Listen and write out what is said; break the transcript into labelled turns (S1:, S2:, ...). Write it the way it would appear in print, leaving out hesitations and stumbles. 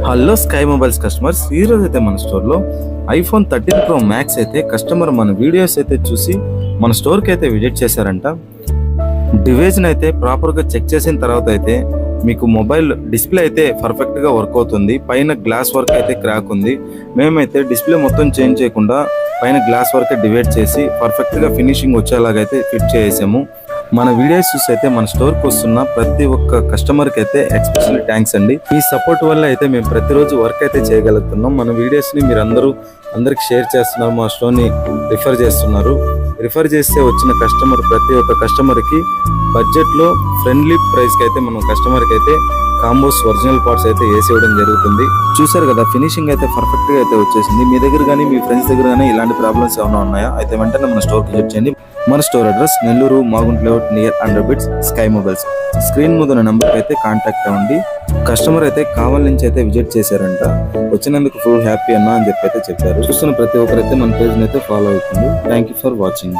S1: Hello sky mobiles customers, ఈ రోజు అయితే మన స్టోర్లో iPhone 13 Pro Max అయితే కస్టమర్ మన వీడియోస్ అయితే చూసి మన స్టోర్కి అయితే విజిట్ చేశారంట. డివైస్ని అయితే ప్రాపర్గా చెక్ చేసిన తర్వాత అయితే మీకు మొబైల్ డిస్ప్లే అయితే పర్ఫెక్ట్గా వర్క్ అవుతుంది. పైన గ్లాస్ వర్క్ అయితే క్రాక్ ఉంది. మేమైతే డిస్ప్లే మొత్తం చేంజ్ చేయకుండా పైన గ్లాస్ వర్క్ డివైడ్ చేసి పర్ఫెక్ట్గా ఫినిషింగ్ వచ్చేలాగైతే ఫిట్ చేసాము. మన వీడియోస్ చూసి అయితే మన స్టోర్కి వస్తున్న ప్రతి ఒక్క కస్టమర్కి అయితే ఎస్పెషల్లీ థ్యాంక్స్ అండి. మీ సపోర్ట్ వల్ల అయితే మేము ప్రతిరోజు వర్క్ అయితే చేయగలుగుతున్నాం. మన వీడియోస్ని మీరు అందరికి షేర్ చేస్తున్నారు, మా స్టోర్ని రిఫర్ చేస్తే వచ్చిన ప్రతి ఒక్క కస్టమర్కి బడ్జెట్లో ఫ్రెండ్లీ ప్రైస్కి అయితే మనం కస్టమర్కి అయితే కాంబోస్ ఒరిజినల్ పార్ట్స్ అయితే వేసి ఇవ్వడం జరుగుతుంది. చూసారు కదా, ఫినిషింగ్ అయితే పర్ఫెక్ట్గా అయితే వచ్చేసింది. మీ దగ్గర కానీ మీ ఫ్రెండ్స్ దగ్గర కానీ ఇలాంటి ప్రాబ్లమ్స్ ఏమైనా ఉన్నాయా అయితే వెంటనే మన స్టోర్కి విజిట్ చేయండి. మన store address Nellore Magunta layout near under bits sky mobiles. Screen మీద ఉన్న నెంబర్కి అయితే కాంటాక్ట్ అవ్వండి. కస్టమర్ అయితే కావాల నుంచి అయితే విజిట్ చేశారంట. వచ్చినందుకు ఫుల్ హ్యాపీ అన్నా అని చెప్పి అయితే చెప్పారు. చూస్తున్న ప్రతి ఒక్కరైతే మన పేజ్ని అయితే ఫాలో అవుతుంది. Thank you for watching.